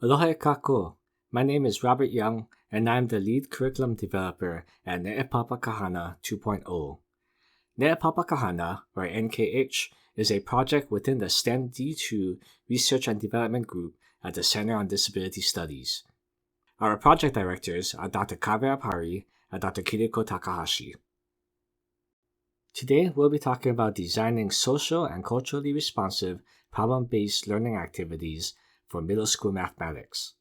Aloha e kako. My name is Robert Young, and I'm the lead curriculum developer at Neʻepapa Hana 2.0. Neʻepapa Hana, or NKH, is a project within the STEM D2 Research and Development Group at the Center on Disability Studies. Our project directors are Dr. Kabe Apari and Dr. Kiriko Takahashi. Today, we'll be talking about designing social and culturally responsive problem-based learning activities for middle school mathematics.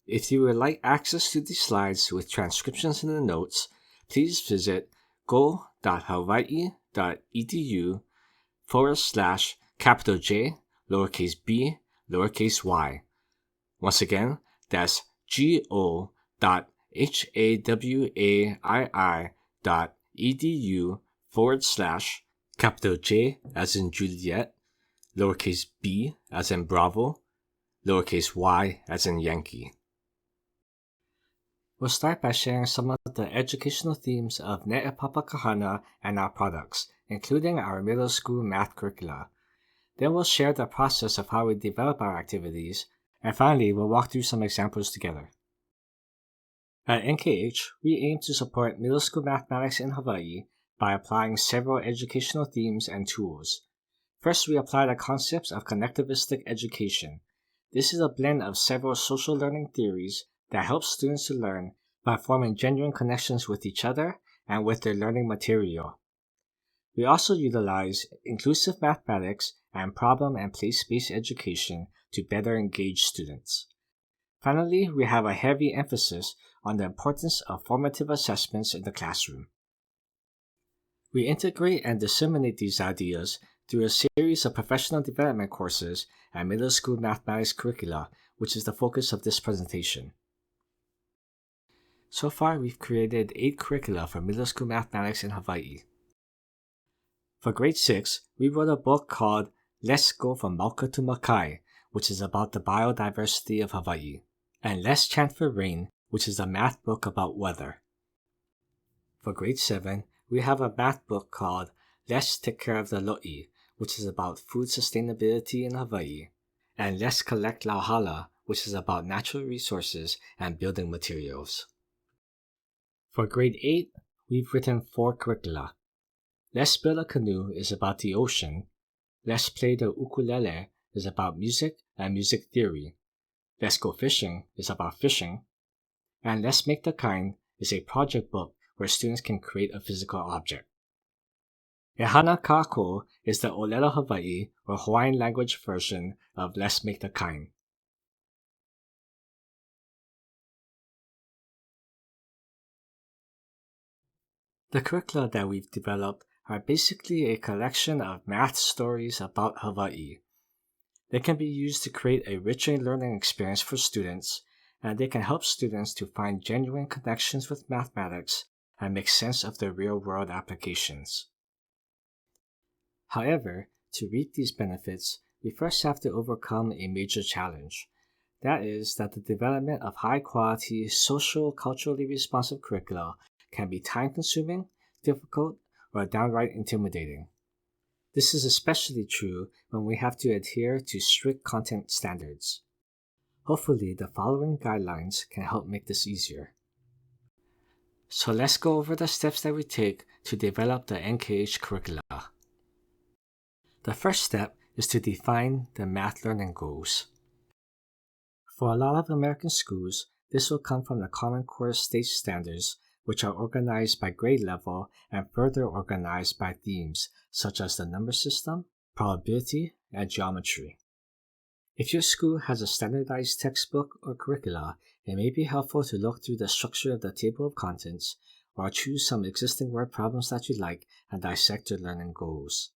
If you would like access to these slides with transcriptions in the notes, please visit go.hawaii.edu/capital J, lowercase b, lowercase y. Once again, that's go.hawaii.edu/capital J as in Juliet, lowercase b as in Bravo, lowercase y as in Yankee. We'll start by sharing some of the educational themes of Neʻepapa Hana and our products, including our middle school math curricula. Then we'll share the process of how we develop our activities, and finally we'll walk through some examples together. At NKH, we aim to support middle school mathematics in Hawaii by applying several educational themes and tools. First, we apply the concepts of connectivistic education. This is a blend of several social learning theories that helps students to learn by forming genuine connections with each other and with their learning material. We also utilize inclusive mathematics and problem and place-based education to better engage students. Finally, we have a heavy emphasis on the importance of formative assessments in the classroom. We integrate and disseminate these ideas through a series of professional development courses and middle school mathematics curricula, which is the focus of this presentation. So far, we've created 8 curricula for middle school mathematics in Hawaii. For grade 6, we wrote a book called Let's Go From Mauka to Makai, which is about the biodiversity of Hawaii, and Let's Chant for Rain, which is a math book about weather. For grade 7, we have a math book called Let's Take Care of the Lo'i, which is about food sustainability in Hawaii, and Let's Collect Lauhala, which is about natural resources and building materials. For grade 8, we've written 4 curricula. Let's Build a Canoe is about the ocean. Let's Play the Ukulele is about music and music theory. Let's Go Fishing is about fishing. And Let's Make the Kind is a project book where students can create a physical object. E Hana Kako is the Olelo Hawaii or Hawaiian language version of Let's Make the Kind. The curricula that we've developed are basically a collection of math stories about Hawaii. They can be used to create a richer learning experience for students, and they can help students to find genuine connections with mathematics and make sense of their real-world applications. However, to reap these benefits, we first have to overcome a major challenge. That is that the development of high-quality, social-culturally responsive curricula can be time-consuming, difficult, or downright intimidating. This is especially true when we have to adhere to strict content standards. Hopefully, the following guidelines can help make this easier. So let's go over the steps that we take to develop the NKH curricula. The first step is to define the math learning goals. For a lot of American schools, this will come from the Common Core state standards, which are organized by grade level and further organized by themes such as the number system, probability, and geometry. If your school has a standardized textbook or curricula, it may be helpful to look through the structure of the table of contents or choose some existing word problems that you like and dissect your learning goals.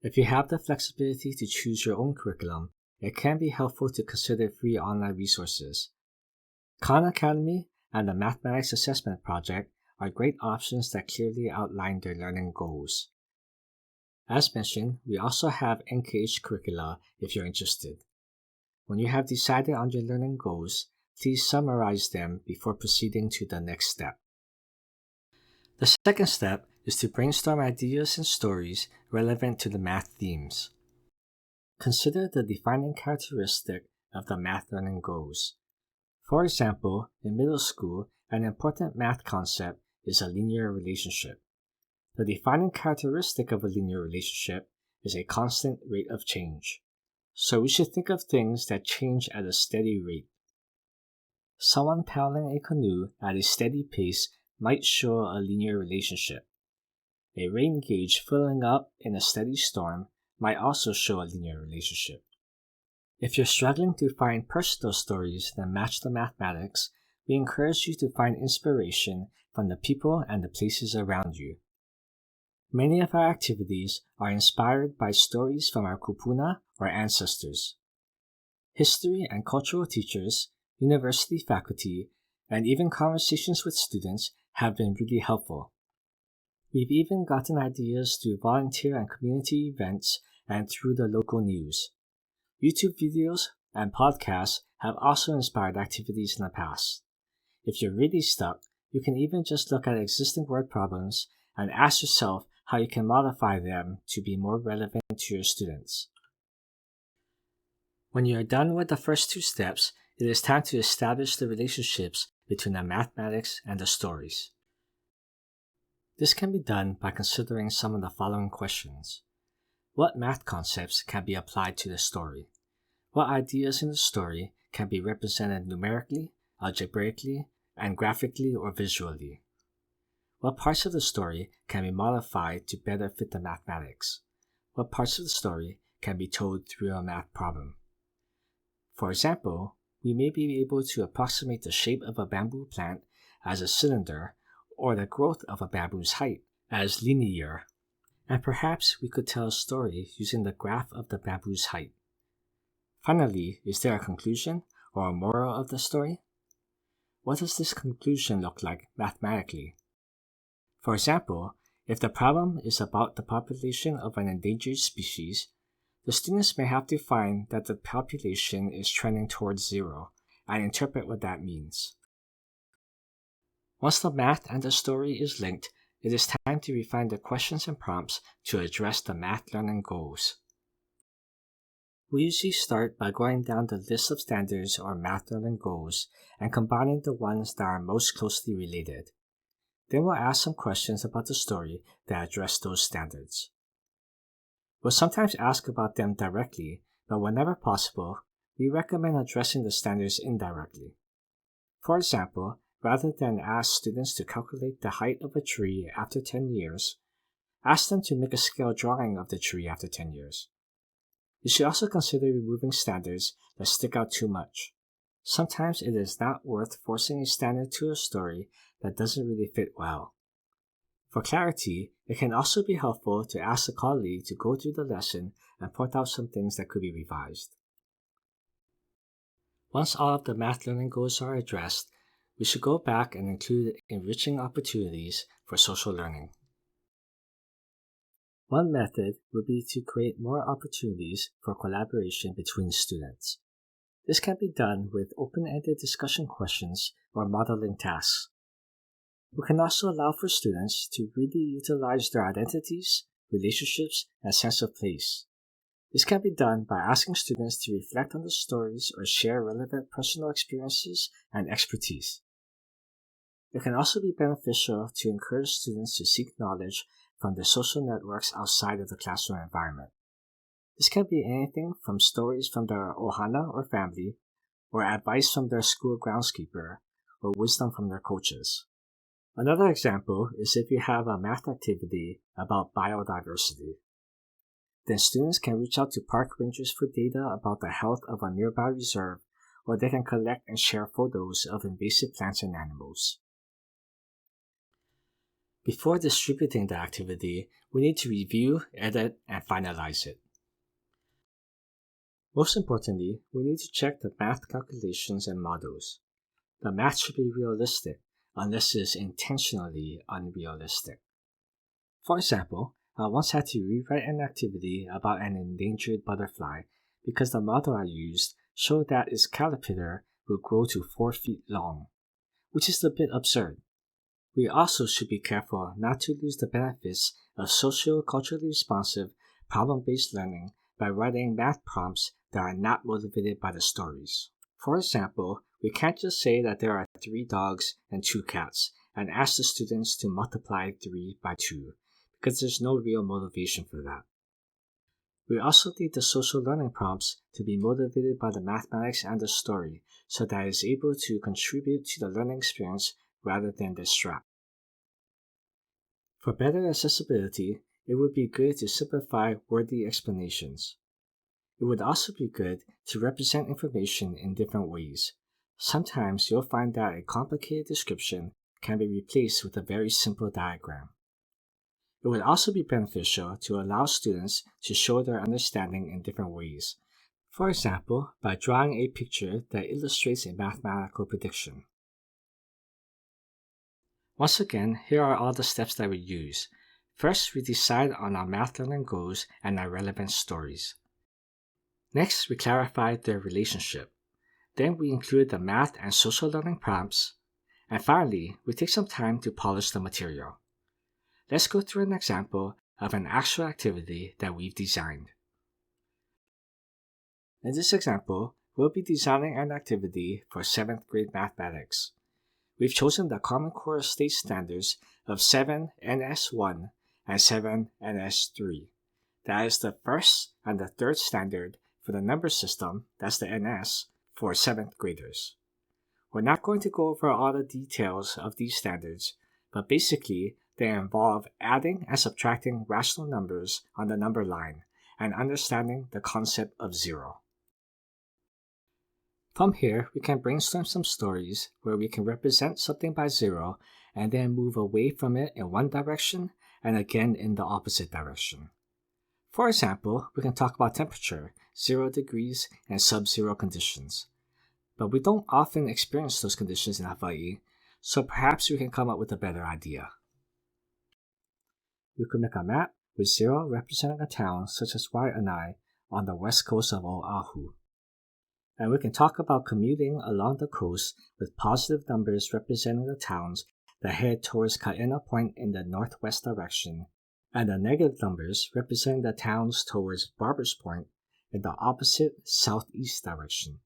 If you have the flexibility to choose your own curriculum, it can be helpful to consider free online resources. Khan Academy and the Mathematics Assessment Project are great options that clearly outline their learning goals. As mentioned, we also have NKH curricula if you're interested. When you have decided on your learning goals, please summarize them before proceeding to the next step. The second step is to brainstorm ideas and stories relevant to the math themes. Consider the defining characteristic of the math learning goals. For example, in middle school, an important math concept is a linear relationship. The defining characteristic of a linear relationship is a constant rate of change. So we should think of things that change at a steady rate. Someone paddling a canoe at a steady pace might show a linear relationship. A rain gauge filling up in a steady storm might also show a linear relationship. If you're struggling to find personal stories that match the mathematics, we encourage you to find inspiration from the people and the places around you. Many of our activities are inspired by stories from our kupuna or ancestors. History and cultural teachers, university faculty, and even conversations with students have been really helpful. We've even gotten ideas through volunteer and community events and through the local news. YouTube videos and podcasts have also inspired activities in the past. If you're really stuck, you can even just look at existing word problems and ask yourself how you can modify them to be more relevant to your students. When you are done with the first two steps, it is time to establish the relationships between the mathematics and the stories. This can be done by considering some of the following questions. What math concepts can be applied to the story? What ideas in the story can be represented numerically, algebraically, and graphically or visually? What parts of the story can be modified to better fit the mathematics? What parts of the story can be told through a math problem? For example, we may be able to approximate the shape of a bamboo plant as a cylinder or the growth of a bamboo's height as linear, and perhaps we could tell a story using the graph of the bamboo's height. Finally, is there a conclusion or a moral of the story? What does this conclusion look like mathematically? For example, if the problem is about the population of an endangered species, the students may have to find that the population is trending towards zero and interpret what that means. Once the math and the story is linked, it is time to refine the questions and prompts to address the math learning goals. We usually start by going down the list of standards or math learning goals and combining the ones that are most closely related. Then we'll ask some questions about the story that address those standards. We'll sometimes ask about them directly, but whenever possible, we recommend addressing the standards indirectly. For example, rather than ask students to calculate the height of a tree after 10 years, ask them to make a scale drawing of the tree after 10 years. You should also consider removing standards that stick out too much. Sometimes it is not worth forcing a standard to a story that doesn't really fit well. For clarity, it can also be helpful to ask a colleague to go through the lesson and point out some things that could be revised. Once all of the math learning goals are addressed, we should go back and include enriching opportunities for social learning. One method would be to create more opportunities for collaboration between students. This can be done with open-ended discussion questions or modeling tasks. We can also allow for students to really utilize their identities, relationships, and sense of place. This can be done by asking students to reflect on the stories or share relevant personal experiences and expertise. It can also be beneficial to encourage students to seek knowledge from their social networks outside of the classroom environment. This can be anything from stories from their ohana or family, or advice from their school groundskeeper, or wisdom from their coaches. Another example is if you have a math activity about biodiversity. Then students can reach out to park rangers for data about the health of a nearby reserve, or they can collect and share photos of invasive plants and animals. Before distributing the activity, we need to review, edit, and finalize it. Most importantly, we need to check the math calculations and models. The math should be realistic, unless it is intentionally unrealistic. For example, I once had to rewrite an activity about an endangered butterfly because the model I used showed that its caterpillar would grow to 4 feet long, which is a bit absurd. We also should be careful not to lose the benefits of socio-culturally responsive, problem-based learning by writing math prompts that are not motivated by the stories. For example, we can't just say that there are 3 dogs and 2 cats and ask the students to multiply 3 by 2, because there's no real motivation for that. We also need the social learning prompts to be motivated by the mathematics and the story so that it is able to contribute to the learning experience rather than distract. For better accessibility, it would be good to simplify wordy explanations. It would also be good to represent information in different ways. Sometimes you'll find that a complicated description can be replaced with a very simple diagram. It would also be beneficial to allow students to show their understanding in different ways. For example, by drawing a picture that illustrates a mathematical prediction. Once again, here are all the steps that we use. First, we decide on our math learning goals and our relevant stories. Next, we clarify their relationship. Then we include the math and social learning prompts. And finally, we take some time to polish the material. Let's go through an example of an actual activity that we've designed. In this example, we'll be designing an activity for 7th grade mathematics. We've chosen the Common Core state standards of 7NS1 and 7NS3. That is the first and the third standard for the number system, that's the NS, for 7th graders. We're not going to go over all the details of these standards, but basically they involve adding and subtracting rational numbers on the number line and understanding the concept of zero. From here, we can brainstorm some stories where we can represent something by zero and then move away from it in one direction and again in the opposite direction. For example, we can talk about temperature, 0 degrees, and sub-zero conditions. But we don't often experience those conditions in Hawaii, so perhaps we can come up with a better idea. We could make a map with 0 representing a town such as Waianae on the west coast of Oahu. And we can talk about commuting along the coast with positive numbers representing the towns that head towards Kaena Point in the northwest direction, and the negative numbers representing the towns towards Barbers Point in the opposite southeast direction.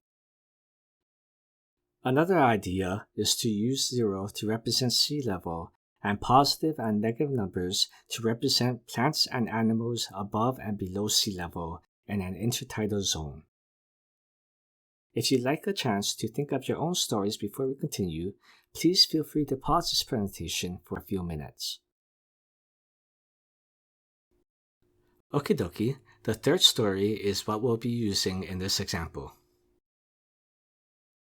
Another idea is to use 0 to represent sea level and positive and negative numbers to represent plants and animals above and below sea level in an intertidal zone. If you'd like a chance to think of your own stories before we continue, please feel free to pause this presentation for a few minutes. Okie dokie, the third story is what we'll be using in this example.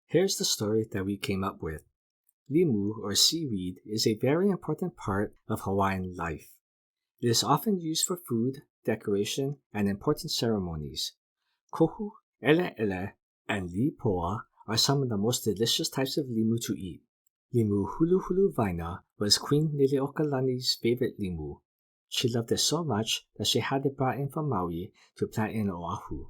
Here's the story that we came up with. Limu, or seaweed, is a very important part of Hawaiian life. It is often used for food, decoration, and important ceremonies. Kohu, ele ele, and lipoa are some of the most delicious types of limu to eat. Limu hulu hulu vaina was Queen Liliʻuokalani's favorite limu. She loved it so much that she had it brought in from Maui to plant in Oahu.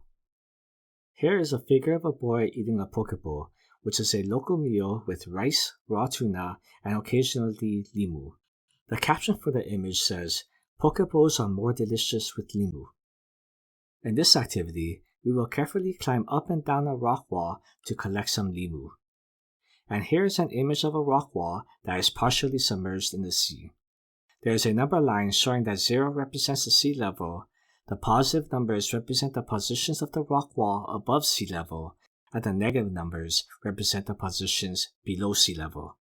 Here is a figure of a boy eating a poke bowl, which is a local meal with rice, raw tuna, and occasionally limu. The caption for the image says, "Poke bowls are more delicious with limu." In this activity, we will carefully climb up and down a rock wall to collect some limu. And here is an image of a rock wall that is partially submerged in the sea. There is a number line showing that 0 represents the sea level, the positive numbers represent the positions of the rock wall above sea level, and the negative numbers represent the positions below sea level.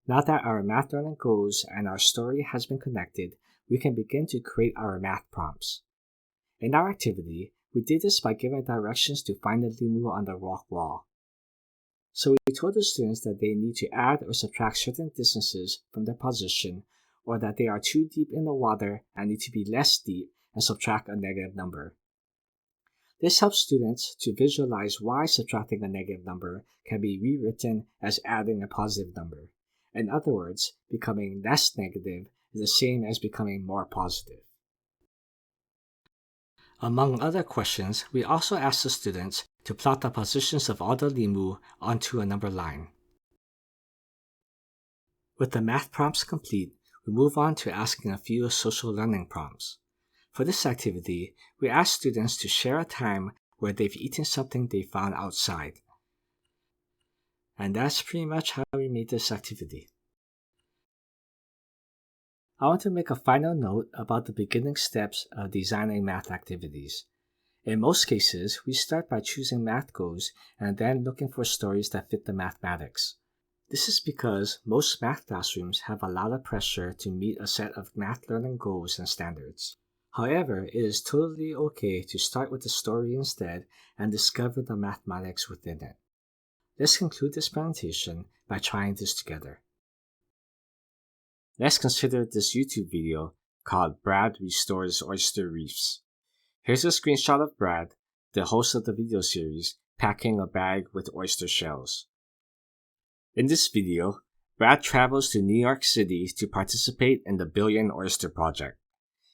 Now that our math learning goals and our story has been connected, we can begin to create our math prompts. In our activity, we did this by giving directions to find the limu on the rock wall. So we told the students that they need to add or subtract certain distances from their position, or that they are too deep in the water and need to be less deep and subtract a negative number. This helps students to visualize why subtracting a negative number can be rewritten as adding a positive number. In other words, becoming less negative is the same as becoming more positive. Among other questions, we also asked the students to plot the positions of all the limu onto a number line. With the math prompts complete, we move on to asking a few social learning prompts. For this activity, we ask students to share a time where they've eaten something they found outside. And that's pretty much how we made this activity. I want to make a final note about the beginning steps of designing math activities. In most cases, we start by choosing math goals and then looking for stories that fit the mathematics. This is because most math classrooms have a lot of pressure to meet a set of math learning goals and standards. However, it is totally okay to start with the story instead and discover the mathematics within it. Let's conclude this presentation by trying this together. Let's consider this YouTube video called Brad Restores Oyster Reefs. Here's a screenshot of Brad, the host of the video series, packing a bag with oyster shells. In this video, Brad travels to New York City to participate in the Billion Oyster Project.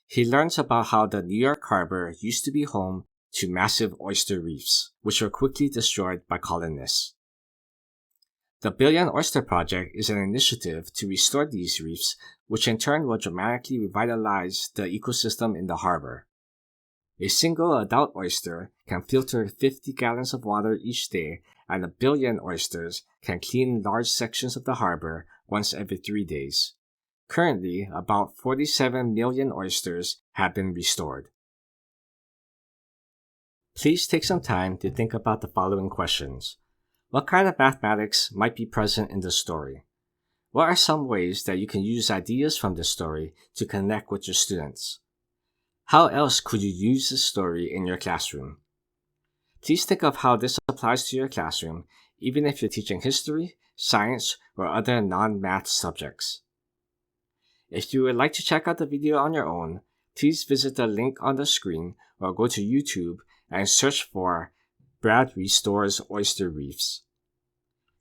He learns about how the New York harbor used to be home to massive oyster reefs, which were quickly destroyed by colonists. The Billion Oyster Project is an initiative to restore these reefs, which in turn will dramatically revitalize the ecosystem in the harbor. A single adult oyster can filter 50 gallons of water each day, and 1 billion oysters can clean large sections of the harbor once every 3 days. Currently, about 47 million oysters have been restored. Please take some time to think about the following questions. What kind of mathematics might be present in the story? What are some ways that you can use ideas from this story to connect with your students? How else could you use this story in your classroom? Please think of how this applies to your classroom, even if you're teaching history, science, or other non-math subjects. If you would like to check out the video on your own, please visit the link on the screen or go to YouTube and search for Brad Restores Oyster Reefs.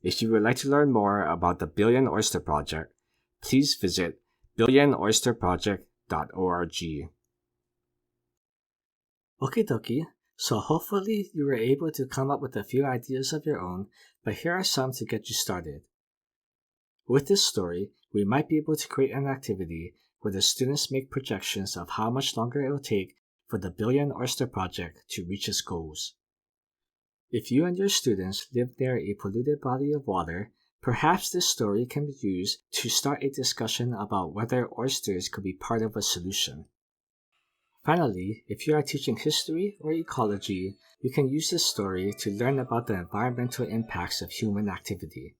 If you would like to learn more about the Billion Oyster Project, please visit billionoysterproject.org. Okie dokie, so hopefully you were able to come up with a few ideas of your own, but here are some to get you started. With this story, we might be able to create an activity where the students make projections of how much longer it will take for the Billion Oyster Project to reach its goals. If you and your students live near a polluted body of water, perhaps this story can be used to start a discussion about whether oysters could be part of a solution. Finally, if you are teaching history or ecology, you can use this story to learn about the environmental impacts of human activity.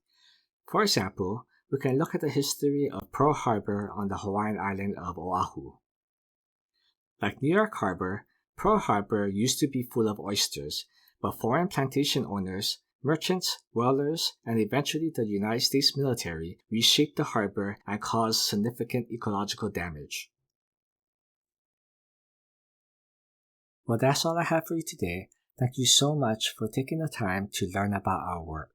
For example, we can look at the history of Pearl Harbor on the Hawaiian island of Oahu. Like New York Harbor, Pearl Harbor used to be full of oysters, but foreign plantation owners, merchants, whalers, and eventually the United States military reshaped the harbor and caused significant ecological damage. Well, that's all I have for you today. Thank you so much for taking the time to learn about our work.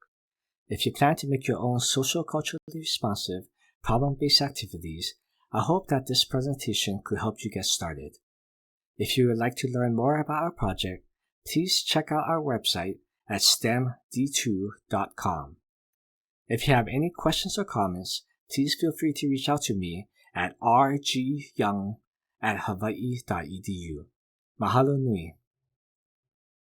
If you plan to make your own socio-culturally responsive, problem-based activities, I hope that this presentation could help you get started. If you would like to learn more about our project, please check out our website at stemd2.com. If you have any questions or comments, please feel free to reach out to me at rgyoung@hawaii.edu. Mahalo nui.